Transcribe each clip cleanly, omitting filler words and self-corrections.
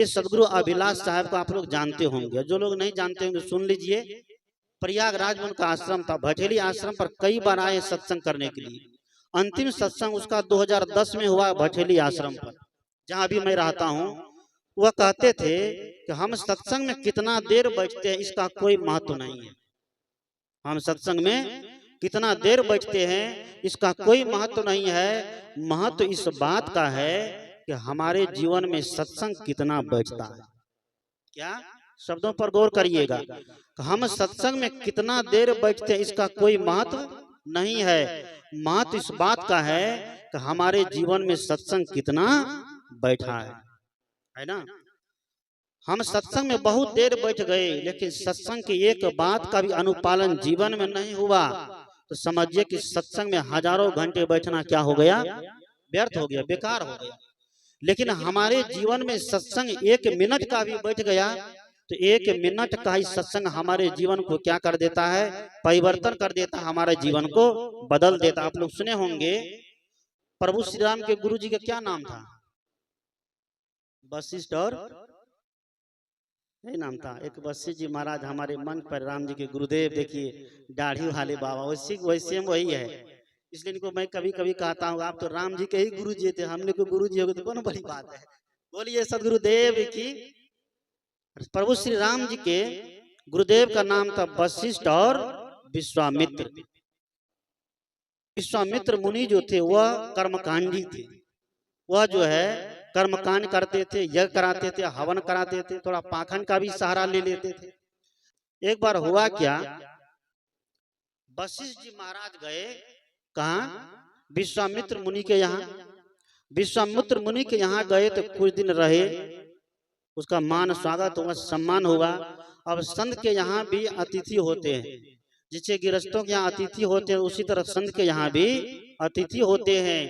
ये सदगुरु अभिलाष साहब को आप लोग जानते होंगे, जो लोग नहीं जानते होंगे सुन लीजिए। प्रयागराज में उनका आश्रम था। भटेली आश्रम पर कई बार आए सत्संग करने के लिए। अंतिम सत्संग उसका 2010 में हुआ भटेली आश्रम पर, जहां अभी मैं रहता हूँ। वह कहते थे कि हम सत्संग में कितना देर बैठते हैं इसका कोई महत्व नहीं है। हम सत्संग में कितना देर बैठते हैं इसका कोई महत्व नहीं है। महत्व इस बात का है कि हमारे जीवन में सत्संग कितना बैठता है। क्या शब्दों पर गौर करिएगा। हम सत्संग में कितना देर बैठते हैं इसका कोई महत्व नहीं है। महत्व इस बात का है कि हमारे जीवन में सत्संग कितना बैठा है ना। हम सत्संग में बहुत देर बैठ गए, लेकिन सत्संग की एक बात का भी अनुपालन जीवन में नहीं हुआ, तो समझिए कि सत्संग में हजारों घंटे बैठना क्या हो गया, व्यर्थ हो गया, बेकार हो गया। लेकिन हमारे जीवन में सत्संग एक मिनट का भी बैठ गया, तो एक मिनट का ही सत्संग हमारे जीवन को क्या कर देता है, परिवर्तन कर देता है, हमारे जीवन को बदल देता। आप लोग सुने होंगे प्रभु श्री राम के गुरु जी का क्या नाम था, वशिष्ठ और नहीं नाम था। एक वशिष्ठ जी महाराज हमारे मन पर राम जी के गुरुदेव, देखिए दाढ़ी वाले बाबा, वैसे वही है। इसलिए इनको मैं कभी कभी कहता हूँ आप तो राम जी के ही गुरु जी थे, हमने को गुरु जी हो गए तो कौन बड़ी बात है। बोलिए सदगुरुदेव की। प्रभु श्री राम जी के गुरुदेव का नाम था वशिष्ठ और विश्वामित्र। विश्वामित्र मुनि जो थे वह कर्मकांडी थे। वह जो है कर्मकांड करते थे, यज्ञ कराते थे, हवन कराते थे, थोड़ा पाखंड का भी सहारा ले लेते थे। एक बार हुआ क्या, वशिष्ठ जी महाराज गए कहाँ, विश्वामित्र मुनि के यहाँ। विश्वामित्र मुनि के यहाँ गए तो कुछ दिन रहे, उसका मान स्वागत हुआ, सम्मान हुआ। अब संत के यहाँ भी अतिथि होते हैं, जिससे गृहस्थों के यहाँ अतिथि होते हैं उसी तरह संत के यहाँ भी अतिथि होते हैं।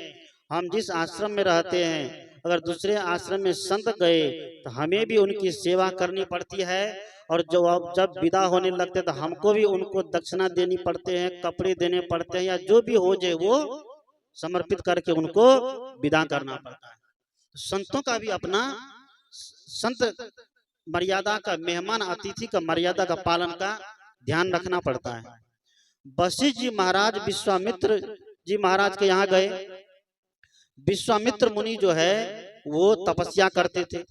हम जिस आश्रम में रहते हैं अगर दूसरे आश्रम में संत गए तो हमें भी उनकी सेवा करनी पड़ती है, और जब विदा होने लगते तो हमको भी उनको दक्षिणा देनी पड़ते हैं, कपड़े देने पड़ते हैं, या जो भी हो जाए वो समर्पित करके उनको विदा करना पड़ता है। संतों का भी अपना संत मर्यादा का, मेहमान अतिथि का मर्यादा का पालन का ध्यान रखना पड़ता है। वशिष्ठ जी महाराज विश्वामित्र जी महाराज के यहाँ गए। विश्वामित्र मुनि जो है वो तपस्या करते थे।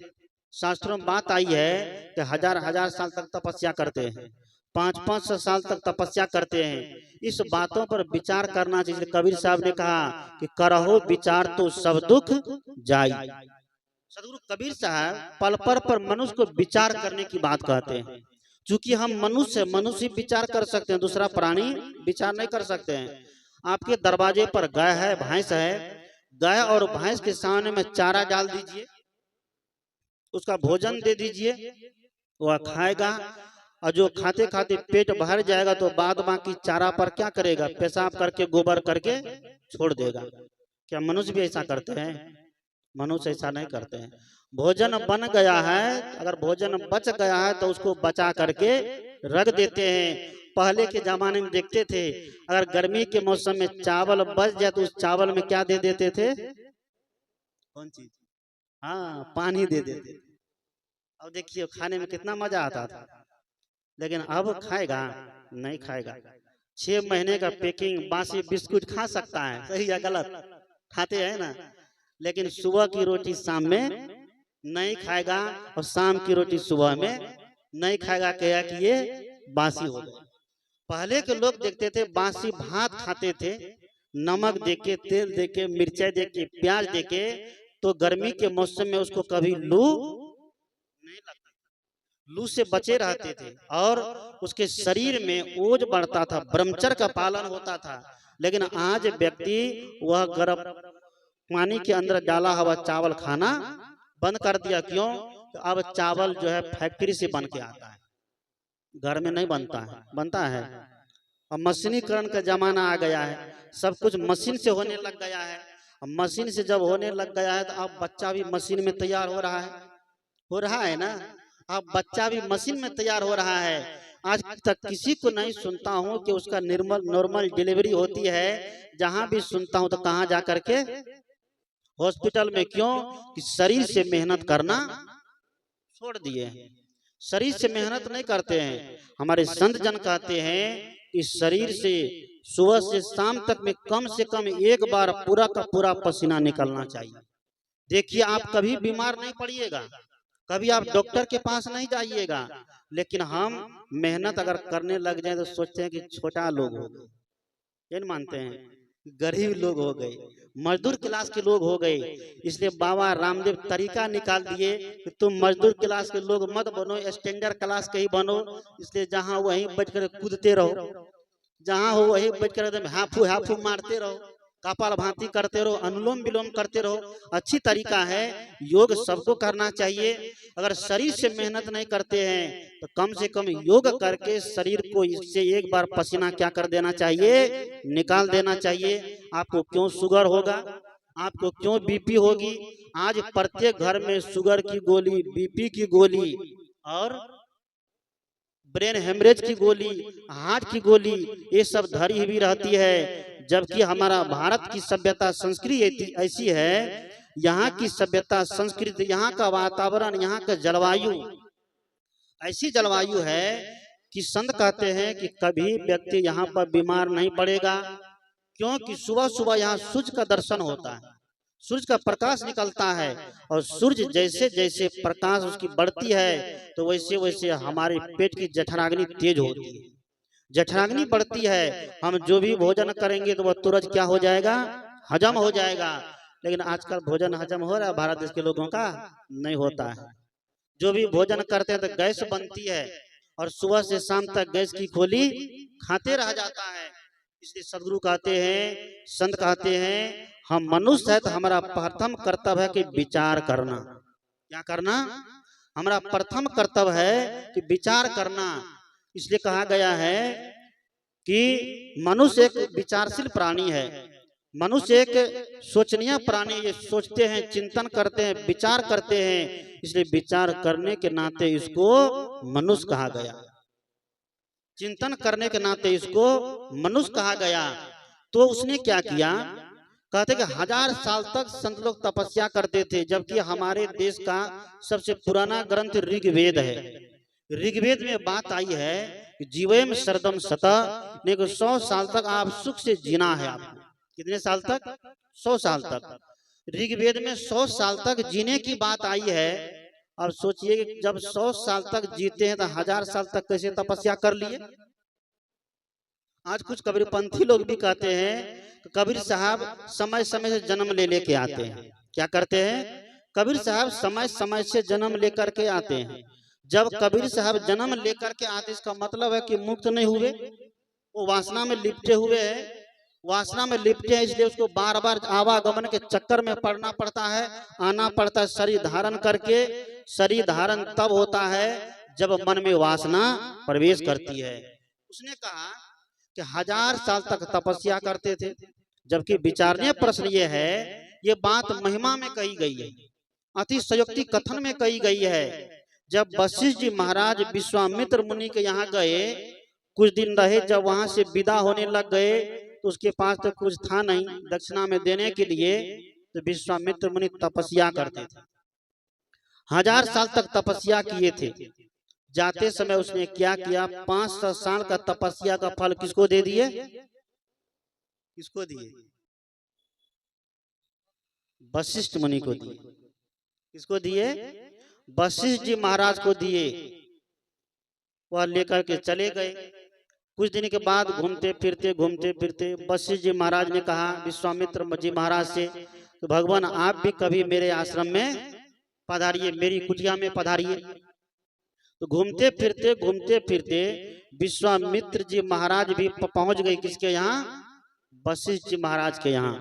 शास्त्रों में बात आई है कि हजार हजार साल तक तपस्या करते हैं, 500-500 साल तक तपस्या करते हैं। इस बातों पर विचार करना चाहिए। कबीर साहब ने कहा कि करहो विचार तो सब दुख जाई। सदगुरु कबीर साहब पल पर मनुष्य को विचार करने की बात कहते हैं। चूंकि हम मनुष्य विचार कर सकते हैं, दूसरा प्राणी विचार नहीं कर सकते हैं। आपके दरवाजे पर गाय है, भैंस है, गाय और भैंस के सामने में चारा डाल दीजिए, उसका भोजन दे दीजिए, वह खाएगा, और जो खाते खाते पेट भर जाएगा तो बाद बाकी चारा पर क्या करेगा, पेशाब करके गोबर करके छोड़ देगा। क्या मनुष्य भी ऐसा करते हैं? मनुष्य ऐसा नहीं करते हैं। भोजन बन गया है, अगर भोजन बच गया है तो उसको बचा करके रख देते हैं। पहले के जमाने में देखते थे अगर गर्मी के मौसम में चावल बच जाए तो उस चावल में क्या दे देते थे, कौन चीज, हाँ पानी दे देते थे। अब देखिए खाने में कितना मजा आता था। लेकिन अब खाएगा नहीं खाएगा। 6 महीने का पैकिंग बासी बिस्कुट खा सकता है, सही या गलत, खाते हैं ना। लेकिन सुबह की रोटी शाम में नहीं खाएगा, और शाम की रोटी सुबह में नहीं खाएगा, कहेगा कि ये बासी हो गया। पहले के लोग देखते थे बासी भात खाते थे, नमक देके, तेल देके, मिर्चाई देके, प्याज देके, तो गर्मी के मौसम में उसको कभी लू नहीं लगता, लू से बचे रहते थे, और उसके शरीर में ओज बढ़ता था, ब्रह्मचर्य का पालन होता था। लेकिन आज व्यक्ति वह गर्म पानी के अंदर डाला हुआ चावल खाना बंद कर दिया। क्यों? तो अब चावल जो है फैक्ट्री से बन के आता है, घर में नहीं बनता है। बनता है अब मशीनीकरण का जमाना आ गया है, सब कुछ मशीन से होने लग गया है। अब मशीन से जब होने लग गया है तो अब बच्चा भी मशीन में तैयार हो रहा है ना। अब बच्चा भी मशीन में तैयार हो रहा है। आज तक किसी को नहीं सुनता हूँ कि उसका नॉर्मल डिलीवरी होती है। जहां भी सुनता हूँ तो कहाँ जा करके, हॉस्पिटल में। क्यों? कि शरीर से मेहनत करना छोड़ दिए हैं, शरीर से मेहनत नहीं करते हैं। हमारे संत जन कहते हैं कि शरीर से सुबह से शाम तक में कम से कम एक बार पूरा का पूरा पसीना निकलना चाहिए। देखिए आप कभी बीमार नहीं पड़िएगा, कभी आप डॉक्टर के पास नहीं जाइएगा, लेकिन हम मेहनत अगर करने लग जाए तो सोचते हैं कि छोटा लोग हो गए, ये मानते हैं गरीब लोग हो गए, मजदूर क्लास के लोग हो गए। इसलिए बाबा रामदेव तरीका निकाल दिए कि तुम मजदूर क्लास के लोग मत बनो, स्टैंडर्ड क्लास के ही बनो। इसलिए जहां वहीं बैठकर कूदते रहो, जहां हो वहीं बैठकर एकदम हाफू हाफू मारते रहो, कपाल भांति करते रहो, अनुलोम विलोम करते रहो। अच्छी तरीका है, योग सबको करना चाहिए। अगर शरीर से मेहनत नहीं करते हैं तो कम से कम योग करके शरीर को इससे एक बार पसीना क्या कर देना चाहिए, निकाल देना चाहिए। आपको क्यों शुगर होगा, आपको क्यों बीपी होगी? आज प्रत्येक घर में शुगर की गोली, बीपी की गोली और ब्रेन हेमरेज की गोली, हार्ट की गोली, ये सब धरी हुई रहती है। जबकि हमारा भारत की सभ्यता संस्कृति ऐसी है, यहाँ की सभ्यता संस्कृति, यहाँ का वातावरण, यहाँ का जलवायु ऐसी जलवायु है कि संत कहते हैं कि कभी व्यक्ति यहाँ पर बीमार नहीं पड़ेगा। क्योंकि सुबह सुबह यहाँ सूर्य का दर्शन होता है, सूर्य का प्रकाश निकलता है, और सूर्य जैसे जैसे प्रकाश उसकी बढ़ती है तो वैसे वैसे हमारे पेट की जठराग्नि तेज होती है, जठराग्नि बढ़ती है। हम जो भी भोजन करेंगे तो वह तुरंत क्या हो जाएगा, हजम हो जाएगा। लेकिन आजकल भोजन हजम हो रहा है भारत देश के लोगों का, नहीं होता है। जो भी भोजन करते हैं तो गैस बनती है, और सुबह से शाम तक गैस की खोली खाते रह जाता है। इसलिए सदगुरु कहते हैं, संत कहते हैं, हम मनुष्य है तो हमारा प्रथम कर्तव्य है कि विचार करना। क्या करना? हमारा प्रथम कर्तव्य है कि विचार करना। इसलिए कहा गया है कि मनुष्य एक विचारशील प्राणी है, मनुष्य एक सोचनीय प्राणी, ये सोचते हैं, चिंतन करते हैं, विचार करते हैं। इसलिए विचार करने के नाते इसको मनुष्य कहा गया, चिंतन करने के नाते इसको मनुष्य कहा गया। तो उसने क्या किया? कहते कि 1000 साल तक संत लोग तपस्या करते थे, जबकि हमारे देश का सबसे पुराना ग्रंथ ऋग्वेद है। ऋग्वेद में बात आई है कि जीवेम शरदम सता, 100 साल तक आप सुख से जीना है। आपको कितने साल तक? 100 साल तक। ऋग्वेद में 100 साल तक जीने की बात आई है। अब सोचिए कि जब 100 साल तक जीते हैं तो 1000 साल तक कैसे तपस्या कर लिए? आज कुछ कबीरपंथी लोग भी कहते हैं कि कबीर साहब समय समय से जन्म ले लेके आते हैं। क्या करते हैं? कबीर साहब समय समय से जन्म लेकर के आते हैं। जब कबीर साहब जन्म लेकर के आते, इसका मतलब है कि मुक्त नहीं हुए, वो वासना में लिपटे हुए हैं, वासना में लिपटे हैं। इसलिए उसको बार बार आवागमन के चक्कर में पड़ना पड़ता है, आना पड़ता है शरीर धारण करके। शरीर धारण तब होता है जब मन में वासना प्रवेश करती है। उसने कहा कि 1000 साल तक तपस्या करते थे। जबकि विचारणीय प्रश्न ये है, ये बात महिमा में कही गई है, अति संयुक्ति कथन में कही गई है। जब वशिष्ठ जी महाराज विश्वामित्र मुनि के यहाँ गए, कुछ दिन रहे, जब वहां से विदा होने लग गए तो उसके पास तो कुछ था नहीं दक्षिणा में देने के लिए। तो विश्वामित्र मुनि तपस्या करते थे, 1000 साल तक तपस्या किए थे। जाते समय उसने क्या किया? 500 साल का तपस्या का फल किसको दे दिए? किसको दिए? वशिष्ठ मुनि को दिए। किसको दिए? वशिष्ठ जी महाराज को दिए। वह लेकर के चले गए। कुछ दिन के बाद घूमते फिरते वशिष्ठ जी महाराज ने कहा विश्वामित्र जी महाराज से, तो भगवान आप भी कभी मेरे आश्रम में पधारिए, मेरी कुटिया में पधारिए। तो घूमते फिरते विश्वामित्र जी महाराज भी पहुंच गए किसके यहाँ? वशिष्ठ जी महाराज के यहाँ।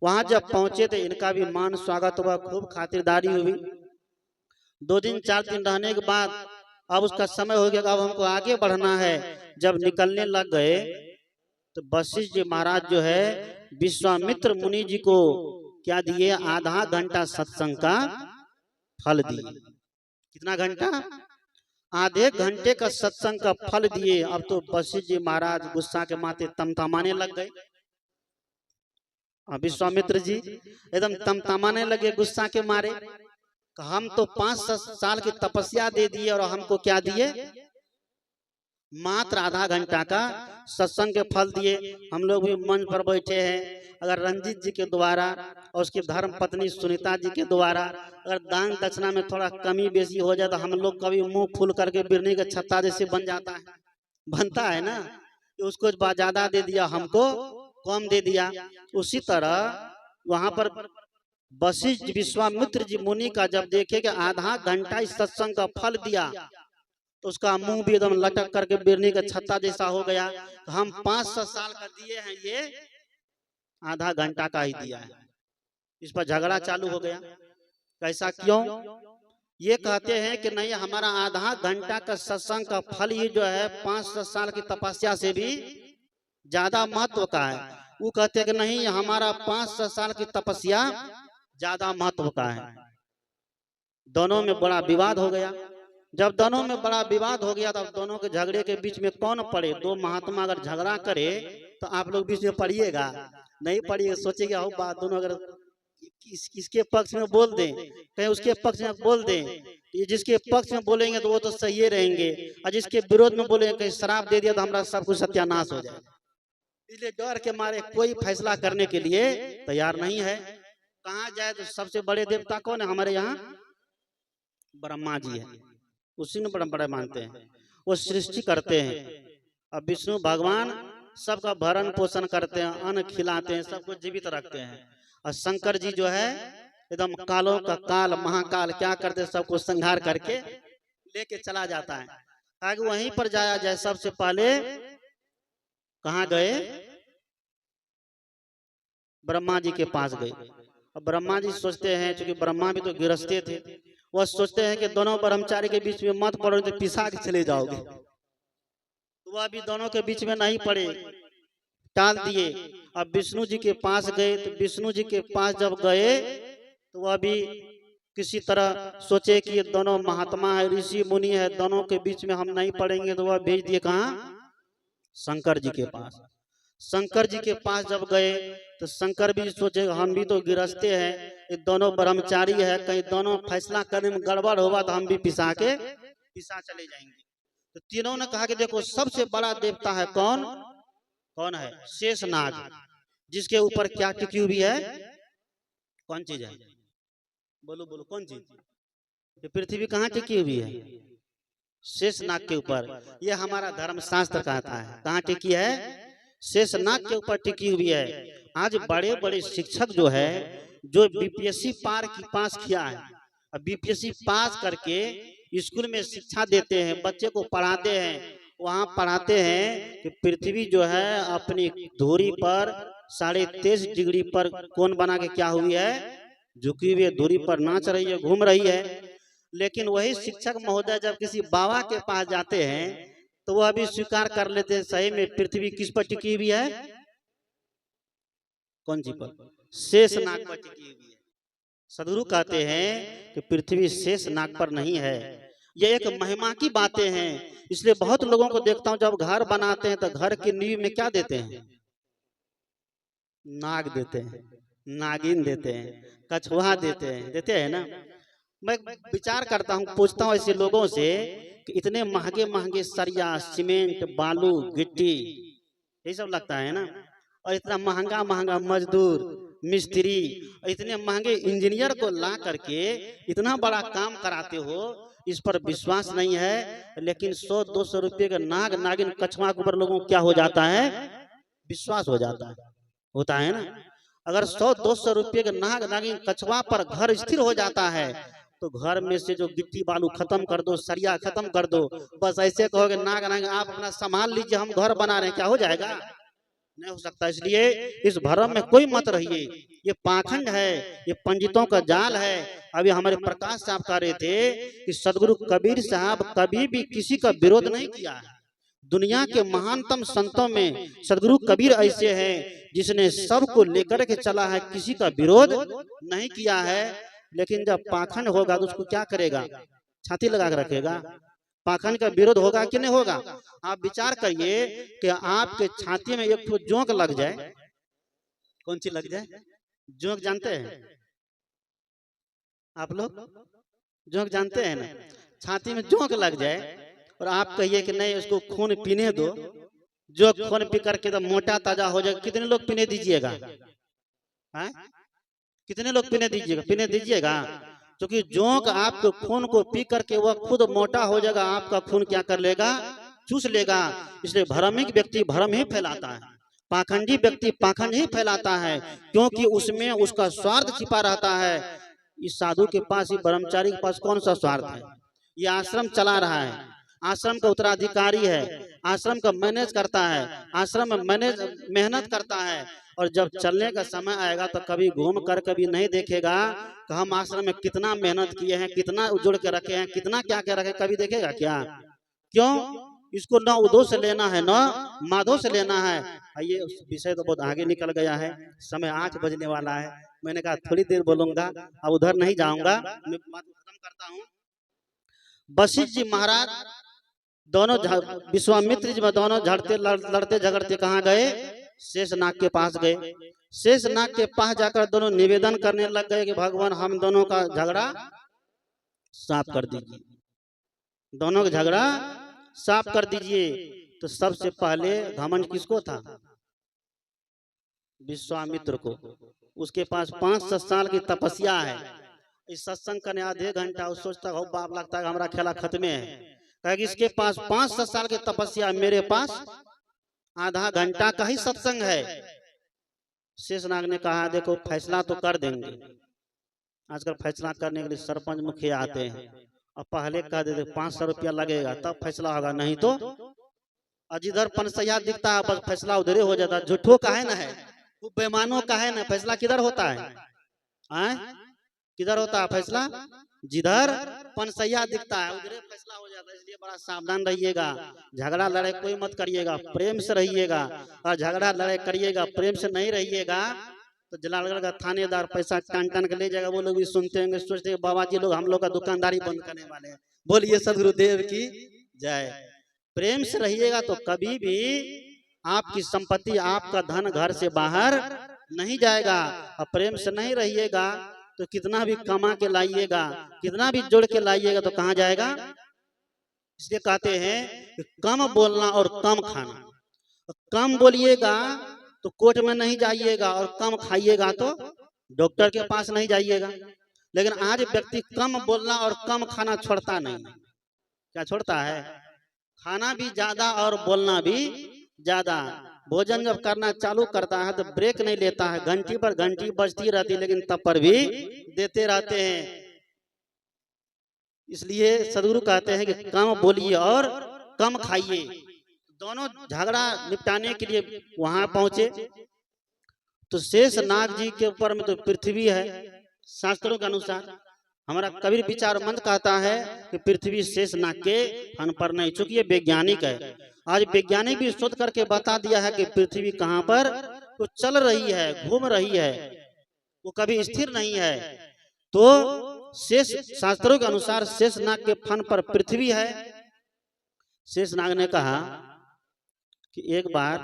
वहां जब पहुंचे तो इनका भी मान स्वागत हुआ, खूब खातिरदारी हुई। 2 दिन 4 दिन रहने के बाद अब उसका समय हो गया, अब हमको आगे बढ़ना है। जब निकलने लग गए तो वशिष्ठ जी महाराज जो है विश्वामित्र मुनि जी को क्या दिए? आधा घंटा सत्संग का फल दिए। कितना घंटा? आधे घंटे का सत्संग का फल दिए। अब तो वशिष्ठ जी महाराज गुस्सा के माथे तमतमाने लग गए। विश्वामित्र जी एकदम तमतमाने लगे गुस्सा के मारे। कि हम तो 5 साल की तपस्या दे दिए और हमको क्या दिए, मात्र आधा घंटा का सत्संग के फल दिए। हम लोग भी मंच पर बैठे हैं, अगर रंजीत जी के द्वारा और उसकी धर्म पत्नी सुनीता जी के द्वारा अगर दान दक्षिणा में थोड़ा कमी बेसी हो जाए तो हम लोग कभी मुंह फूल करके बिरनी का छत्ता जैसे बन जाता है, बनता है ना, कि उसको ज्यादा दे दिया हमको कम दे दिया। उसी तरह वहां पर वशिष्ठ विश्वामित्र जी मुनि का जब देखे कि आधा घंटा इस सत्संग का फल दिया तो उसका मुंह भी एकदम लटक करके बिरनी का छत्ता जैसा हो गया। हम 500 साल का दिए हैं, ये आधा घंटा का ही दिया है। इस पर झगड़ा चालू हो गया, कैसा क्यों? ये कहते हैं कि नहीं, हमारा आधा घंटा का सत्संग का फल ये जो है 500 साल की तपस्या से भी ज्यादा महत्व का है। वो कहते हैं कि नहीं, हमारा 500 साल की तपस्या ज्यादा महत्व का है। दोनों में बड़ा विवाद हो गया। जब दोनों में बड़ा विवाद हो गया तब दोनों के झगड़े के बीच में कौन पड़े? दो महात्मा अगर झगड़ा करे तो आप लोग बीच में पड़िएगा? नहीं पड़िएगा, सोचेगा हो बात दोनों अगर किसके पक्ष में बोल दें, कहीं उसके पक्ष में बोल दें, ये जिसके पक्ष में बोलेंगे तो वो तो सही रहेंगे, और जिसके विरोध में बोलेंगे कहीं शराब दे दिया तो हमारा सब कुछ सत्यानाश हो जाए। इसलिए डर के मारे कोई फैसला करने के लिए तैयार नहीं है। कहा जाए तो सबसे बड़े देवता कौन है हमारे यहाँ? ब्रह्मा जी है, उसी ने बड़े मानते हैं। वो सृष्टि करते हैं, और विष्णु भगवान सबका भरण पोषण करते हैं, अन्न खिलाते हैं, सबको जीवित रखते हैं। और शंकर जी जो है एकदम कालों का काल महाकाल क्या करते हैं, सबको संहार करके लेके चला जाता है। आगे वहीं पर जाया जाए, सबसे पहले कहाँ गए? ब्रह्मा जी के पास गए। अब ब्रह्मा जी सोचते हैं, क्योंकि ब्रह्मा भी तो गृहस्थे थे, वह सोचते हैं कि दोनों ब्रह्मचारी के बीच में मत पड़ो तो पिसा के चले जाओगे। तो वह भी दोनों के बीच में नहीं पड़े, टाल दिए। अब विष्णु जी के पास गए, तो विष्णु जी के पास जब गए तो वह भी किसी तरह सोचे कि ये दोनों महात्मा है, ऋषि मुनि है, दोनों के बीच में हम नहीं पड़ेंगे, तो वह भेज दिए कहाँ? शंकर जी के पास। शंकर जी के पास जब गए तो शंकर भी सोचे हम भी तो गृहस्थे हैं, ये दोनों ब्रह्मचारी है, कहीं दोनों फैसला करने में गड़बड़ होगा तो हम भी पिसा चले जाएंगे। तो तीनों ने कहा कि देखो सबसे बड़ा देवता है कौन? कौन है? शेषनाग, जिसके ऊपर क्या टिकी हुई है? कौन चीज है? बोलो बोलो, कौन चीज? ये पृथ्वी कहाँ टिकी हुई है? शेषनाग के ऊपर। ये हमारा धर्म शास्त्र कहता है, कहाँ टिकी है? शेषनाग के ऊपर टिकी हुई है। आज बड़े बड़े शिक्षक जो है, जो बीपीएससी पार की पास किया है, अब बीपीएससी पास करके स्कूल में शिक्षा देते हैं, बच्चे को पढ़ाते हैं, वहाँ पढ़ाते हैं कि पृथ्वी जो है अपनी धुरी पर 23.5 डिग्री पर कोण बना के क्या हुई है? झुकी हुई धुरी पर नाच रही है, घूम रही है। लेकिन वही शिक्षक महोदय जब किसी बाबा के पास जाते हैं तो वह भी स्वीकार कर लेते हैं, सही में पृथ्वी किस पर टिकी हुई है? कौन सी पर? शेषनाग पर टिकी हुई है। सदगुरु कहते हैं कि पृथ्वी शेषनाग पर नहीं है। ये एक महिमा की बातें हैं। इसलिए बहुत लोगों को देखता हूं जब घर बनाते हैं तो घर की नींव में क्या देते हैं? नाग देते हैं, नागिन देते हैं, कछुआ देते हैं ना। मैं विचार करता हूँ, पूछता हूँ ऐसे लोगों से कि इतने महंगे महंगे सरिया, सीमेंट, बालू, गिट्टी, ये सब लगता है ना, और इतना महंगा महंगा मजदूर, मिस्त्री, इतने महंगे इंजीनियर को ला करके इतना बड़ा काम कराते हो, इस पर विश्वास नहीं है। लेकिन 100-200 रुपये का नाग नागिन कछुआ के ऊपर लोगों को क्या हो जाता है? विश्वास हो जाता है, होता है ना। अगर 100-200 रुपये का नाग नागिन कछुआ पर घर स्थिर हो जाता है तो घर में से जो गिट्टी बालू खत्म कर दो, सरिया खत्म कर दो, बस ऐसे कहोगे नाग नागिन आप अपना संभाल लीजिए, हम घर बना रहे हैं, क्या हो जाएगा? नहीं हो सकता। इसलिए इस भरम में कोई मत रहिए, ये पाखंड है, ये पंडितों का जाल है। अभी हमारे प्रकाश साहब कह रहे थे कि सदगुरु कबीर साहब कभी भी किसी का विरोध नहीं किया है। दुनिया के महानतम संतों में सदगुरु कबीर ऐसे हैं जिसने सबको लेकर के चला है, किसी का विरोध नहीं किया है। लेकिन जब पाखंड होगा तो उसको क्या करेगा? छाती लगा के रखेगा। पाखंड का विरोध होगा कि नहीं होगा? आप विचार करिए कि आपके छाती में एक जोंक लग जाए, कौन सी लग जाए? जोंक जानते हैं आप लोग? जोंक जानते हैं ना, छाती में जोंक लग जाए और आप कहिए कि नहीं उसको खून पीने दो, जो खून पी करके तो मोटा ताजा हो जाएगा, कितने लोग पीने दीजिएगा? हैं? कितने लोग पीने दीजिएगा? पीने दीजिएगा? क्योंकि जोंक आपके खून को पी करके वह खुद मोटा हो जाएगा, आपका खून क्या कर लेगा? चूस लेगा। इसलिए भ्रमिक व्यक्ति भ्रम ही फैलाता है, पाखंडी व्यक्ति पाखंड ही फैलाता है, क्योंकि उसमें उसका स्वार्थ छिपा रहता है। इस साधु के पास, ये ब्रह्मचारी के पास कौन सा स्वार्थ है? ये आश्रम चला रहा है, आश्रम का उत्तराधिकारी है, आश्रम का मैनेज करता है, आश्रम में मैनेज मेहनत करता है, और जब चलने का समय आएगा तो कभी घूम कर कभी नहीं देखेगा कि हम आश्रम में कितना मेहनत किए हैं, कितना उजड़ के रखे हैं, कितना क्या क्या रखे, कभी देखेगा क्या? क्यों? इसको न उदो से लेना है न माधो से लेना है। ये विषय तो बहुत आगे निकल गया है, समय 8 बजने वाला है। मैंने कहा थोड़ी देर बोलूंगा, अब उधर नहीं जाऊंगा, मैं बात खत्म करता हूँ। वशिष्ठ जी महाराज दोनों विश्वामित्र जी में दोनों लड़ते झगड़ते कहाँ गए? शेषनाग के पास गए। शेषनाग के पास जाकर दोनों निवेदन करने लग गए कि भगवान हम दोनों का झगड़ा साफ कर दीजिए, दोनों का झगड़ा साफ कर दीजिए। तो सबसे पहले घमंड किसको था? विश्वामित्र को। उसके पास 500 साल की तपस्या है। इस सत्संग करने आधे घंटा उस सोचता हो बाप लगता है हमारा खेला खत्म है, कहेगी इसके पास 500 साल की तपस्या, मेरे पास आधा घंटा का ही सत्संग है। शेषनाग ने कहा देखो फैसला तो कर देंगे, आजकल फैसला करने के लिए सरपंच मुखिया आते हैं, और पहले कह देते 500 रुपया लगेगा तब फैसला होगा, नहीं तो जिधर पनसैया दिखता है बस फैसला उधर हो जाता है। झूठों का है ना, है वो बेमानों का है ना, फैसला किधर होता है? किधर होता है फैसला? जिधर पनसैया दिखता है उधर फैसला हो जाता है। इसलिए बड़ा सावधान रहिएगा, झगड़ा लड़ाई कोई मत करिएगा, प्रेम से रहिएगा। और झगड़ा लड़ाई करिएगा प्रेम से नहीं रहिएगा तो जलालगढ़ का थानेदार पैसा टान टान के ले जाएगा। वो लोग भी सुनते होंगे, सोचते हैं बाबा जी लोग हम लोग का दुकानदारी बंद करने वाले हैं। बोलिए सदगुरुदेव की जय। प्रेम से रहिएगा तो कभी भी आपकी संपत्ति आपका धन घर से बाहर नहीं जाएगा। और प्रेम से नहीं रहिएगा तो कितना भी कमा के लाइएगा, कितना भी जोड़ के लाइएगा तो कहाँ जाएगा? इसलिए कहते हैं कि कम बोलना और कम खाना। कम बोलिएगा तो कोर्ट में नहीं जाइएगा, और कम खाइएगा तो डॉक्टर के पास नहीं जाइएगा। लेकिन आज व्यक्ति कम बोलना और कम खाना छोड़ता नहीं। क्या छोड़ता है? खाना भी ज्यादा और बोलना भी ज्यादा। भोजन जब करना चालू करता है तो ब्रेक नहीं लेता है, घंटी पर घंटी बजती रहती है, लेकिन तब पर भी देते रहते हैं। इसलिए सदगुरु कहते हैं कि कम बोलिए और कम खाइए। दोनों झगड़ा निपटाने के लिए वहां पहुंचे तो शेषनाग जी के ऊपर में तो पृथ्वी है। शास्त्रों के अनुसार हमारा कबीर विचार मंद कहता है कि पृथ्वी शेषनाग के फन पर नहीं, चूंकि ये वैज्ञानिक है। आज वैज्ञानिक भी शोध करके बता दिया है कि पृथ्वी कहाँ पर तो चल रही है, घूम रही है, वो कभी स्थिर नहीं है। तो शेष शास्त्रों के अनुसार शेषनाग के फन पर पृथ्वी है। शेषनाग ने कहा कि एक बार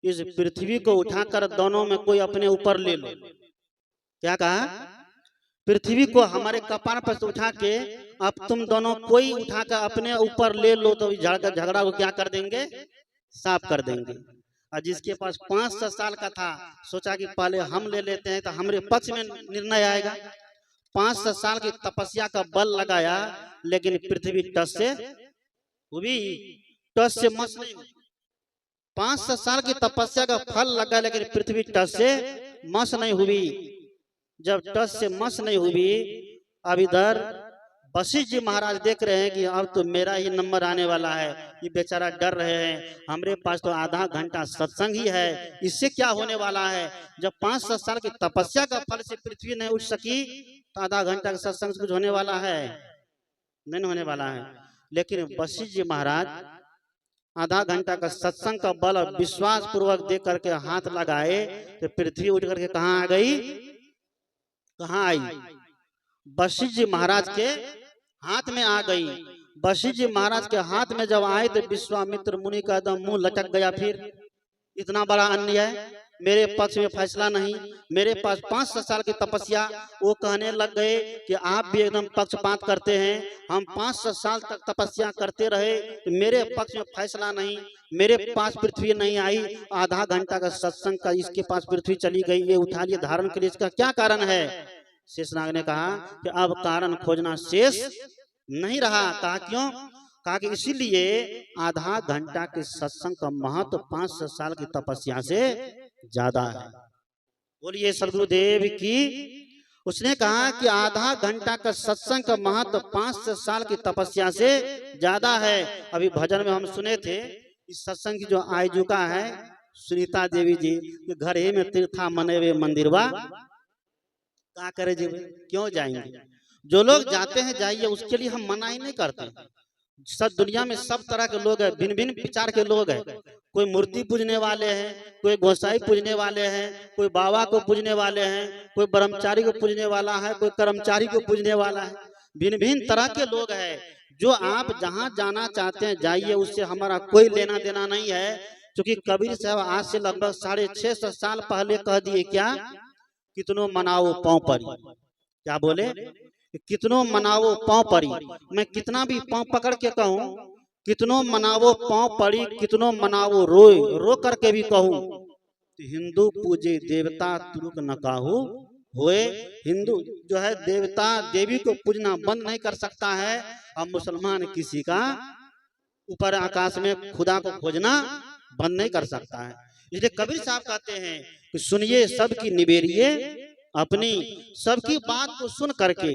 इस पृथ्वी को उठाकर दोनों में कोई अपने ऊपर ले लो। क्या कहा? पृथ्वी को हमारे कपार पर से उठा के अब तुम दोनों कोई उठाकर अपने ऊपर ले लो तो झगड़ा को क्या कर देंगे? साफ कर देंगे। और जिसके पास 500 साल का था सोचा कि पहले हम ले लेते हैं तो हमारे पक्ष में निर्णय आएगा। 500 साल की तपस्या का बल लगाया, लेकिन पृथ्वी टस से हुई, टस से मस नहीं हुई। 500 साल की तपस्या का फल लगा, लेकिन पृथ्वी टस से मस नहीं हुई। जब टस से मस नहीं हुई, अब इधर वशिष्ठ जी महाराज देख रहे हैं कि अब तो मेरा ही नंबर आने वाला है। ये बेचारा डर रहे हैं, हमरे पास तो आधा घंटा सत्संग ही है, इससे क्या होने वाला है? जब 500 साल की तपस्या का फल से पृथ्वी नहीं उठ सकी तो आधा घंटा का सत्संग से कुछ होने वाला है? नहीं होने वाला है। लेकिन वशिष्ठ जी महाराज आधा घंटा का सत्संग का बल विश्वास पूर्वक दे करके हाथ लगाए तो पृथ्वी उठ करके कहाँ आ गई? कहाँ आई? वशिष्ठ जी महाराज के हाथ में आ गई। वशिष्ठ जी महाराज के हाथ में जब आए तो विश्वामित्र मुनि का एकदम मुंह लटक गया। फिर इतना बड़ा अन्याय, मेरे पक्ष में फैसला नहीं, मेरे पास 500 साल की तपस्या। वो कहने लग गए कि आप भी एकदम पक्षपात करते हैं, हम 500 साल तक तपस्या करते रहे तो मेरे पक्ष में फैसला नहीं, मेरे पास पृथ्वी नहीं आई, आधा घंटा का सत्संग का इसके पास पृथ्वी चली गई, ये उठा लिए धारण के लिए, इसका क्या कारण है? शेषनाग ने कहा कि अब कारण खोजना शेष नहीं रहा। कहा क्यों? कहा कि इसीलिए आधा घंटा के सत्संग का महत्व 500 साल की तपस्या से ज्यादा है। बोलिए सदगुरुदेव की। उसने कहा कि आधा घंटा का सत्संग का महत्व 500 साल की तपस्या से ज्यादा है। अभी भजन में हम सुने थे, इस सत्संग की जो आयोजिका है सुनीता देवी जी, कि घर ही में तीर्था मने वे मंदिरवा, क्या करे जी, क्यों जाएंगे? जो लोग जाते हैं जाइए, उसके लिए हम मना ही नहीं करते। सब दुनिया में सब तरह के लोग हैं, भिन्न भिन्न विचार के लोग हैं। कोई मूर्ति पूजने वाले हैं, कोई गोसाई पूजने वाले हैं, कोई बाबा को पूजने वाले हैं, कोई ब्रह्मचारी को पूजने वाला है, कोई कर्मचारी को पूजने वाला है। भिन्न भिन्न तरह के लोग हैं। जो आप जहाँ जाना चाहते हैं जाइए, उससे हमारा कोई लेना देना नहीं है। क्योंकि कबीर साहब आज से लगभग 650 साल पहले कह दिए क्या? कितनों मनाओ पाँव परी। क्या बोले? कितनों मनावो पाँव पड़ी। मैं कितना भी पाँव पकड़ के कहूँ, कितनों मनावो पाँव पड़ी, कितनों मनावो रोए, रो करके भी कहूँ, हिंदू पूजे देवता तुरुक न काहू होए। हिंदू जो है देवता देवी को पूजना बंद नहीं कर सकता है, और मुसलमान किसी का ऊपर आकाश में खुदा को खोजना बंद नहीं कर सकता है। इसलिए कबीर साहब कहते हैं कि सुनिए सबकी निबेरिए अपनी, सबकी बात को सुन करके,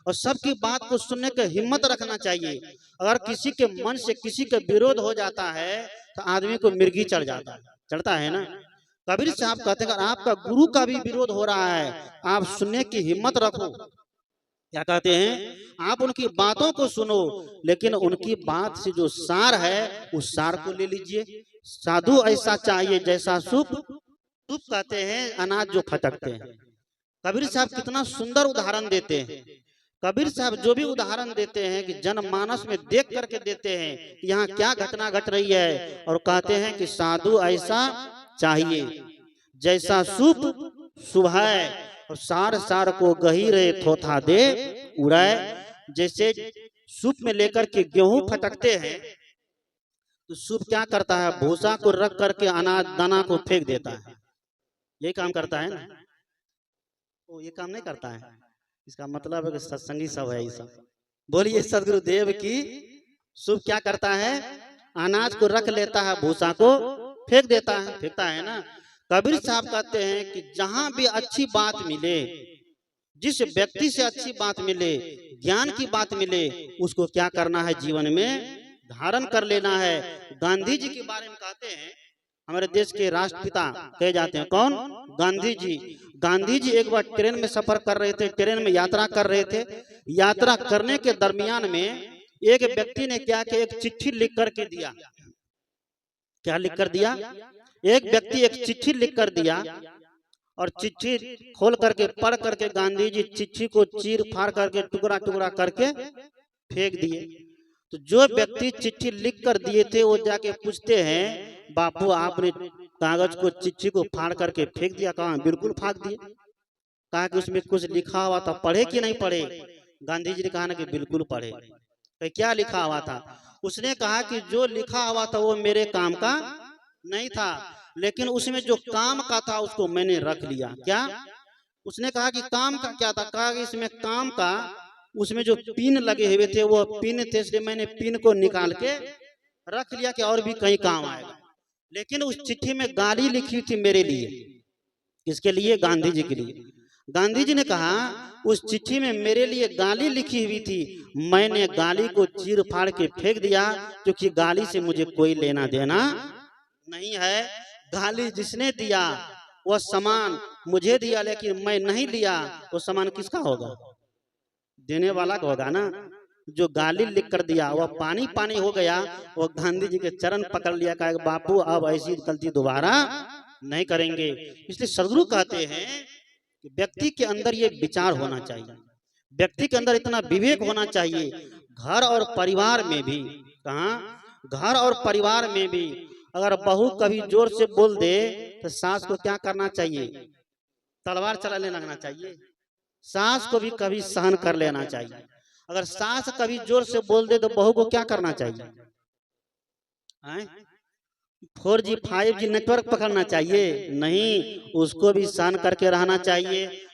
और सबकी बात को सुनने की हिम्मत रखना चाहिए। अगर किसी के मन से किसी का विरोध हो जाता है तो आदमी को मिर्गी चढ़ जाता है, चढ़ता है ना। कबीर साहब कहते हैं अगर आपका गुरु का भी विरोध हो रहा है, आप सुनने की हिम्मत रखो। क्या कहते हैं? आप उनकी बातों को सुनो, लेकिन उनकी बात से जो सार है उस सार को ले लीजिए। साधु ऐसा चाहिए जैसा सूप, सूप कहते हैं अनाज जो फटकते हैं। कबीर साहब कितना सुंदर उदाहरण देते हैं। कबीर साहब जो भी उदाहरण देते हैं कि जनमानस में देख करके देते हैं कि यहाँ क्या घटना घट रही है, और कहते हैं कि साधु ऐसा चाहिए जैसा सूप सुभाए, और सार सार को गहीरे थोथा दे उड़ाए। जैसे सूप में लेकर के गेहूं फटकते हैं तो सूप क्या करता है? भूसा को रख करके अनाज दाना को फेंक देता है। यही काम करता है ना? वो ये काम नहीं करता है। इसका मतलब है कि सत्संगी सब है ये सब। बोलिए सदगुरुदेव की। सूप क्या करता है? अनाज को रख लेता है, भूसा को फेंक देता है, फेंकता है ना। कबीर साहब कहते हैं कि जहां भी अच्छी बात मिले, जिस व्यक्ति से अच्छी बात मिले, ज्ञान की बात मिले, उसको क्या करना है? जीवन में धारण कर लेना है। गांधी जी के बारे में कहते हैं, हमारे देश के राष्ट्रपिता कहे जाते हैं। कौन? गांधी जी। गांधी जी एक बार ट्रेन में सफर कर रहे थे, ट्रेन में यात्रा कर रहे थे। यात्रा करने के दरमियान में एक व्यक्ति ने क्या कि एक चिट्ठी लिख करके दिया। क्या लिख कर दिया? एक व्यक्ति एक चिट्ठी लिख कर दिया, और चिट्ठी खोल करके पढ़ करके गांधी जी चिट्ठी को चीर फाड़ करके टुकड़ा टुकड़ा करके फेंक दिए। तो जो व्यक्ति चिट्ठी लिख कर दिए थे वो जाके पूछते हैं, बापू आपने कागज को चिट्ठी को फाड़ करके फेंक दिया? कहा बिल्कुल फाड़ दिए। कहा कि उसमें कुछ लिखा हुआ था, पढ़े कि नहीं पढ़े? गांधी जी ने कहा ना कि बिल्कुल पढ़े। तो क्या लिखा हुआ था? उसने कहा कि जो लिखा हुआ था वो मेरे काम का नहीं था, लेकिन उसमें जो काम का था उसको मैंने रख लिया। क्या? उसने कहा कि काम का क्या था? कहा कि इसमें काम का, उसमें जो पिन लगे हुए थे वो पिन थे, इसलिए मैंने पिन को निकाल के रख लिया कि और भी कहीं काम आएगा। लेकिन उस चिट्ठी में गाली लिखी थी मेरे लिए। किसके लिए? गांधी जी के लिए। गांधी जी ने कहा उस चिट्ठी में मेरे लिए गाली लिखी हुई थी, मैंने गाली को चीर फाड़ के फेंक दिया, क्योंकि गाली से मुझे कोई लेना देना नहीं है। गाली जिसने दिया वह सामान मुझे दिया, लेकिन मैं नहीं लिया, वो सामान किसका होगा? देने वाला का होगा ना। जो गाली लिख कर दिया वह पानी पानी हो गया। वो गांधी जी के चरण पकड़ लिया, कहा बापू अब ऐसी गलती दोबारा नहीं करेंगे। इसलिए सदगुरु कहते हैं कि व्यक्ति के अंदर ये विचार होना चाहिए, व्यक्ति के अंदर इतना विवेक होना चाहिए। घर और परिवार में भी, कहा घर और परिवार में भी अगर बहू कभी जोर से बोल दे तो सास को क्या करना चाहिए? तलवार चलाने लगना चाहिए। सास को भी कभी सहन कर लेना चाहिए। अगर सास कभी जोर से बोल दे तो बहू को क्या करना चाहिए? 4G 5G नेटवर्क पकड़ना चाहिए? नहीं, उसको भी सहन करके रहना चाहिए।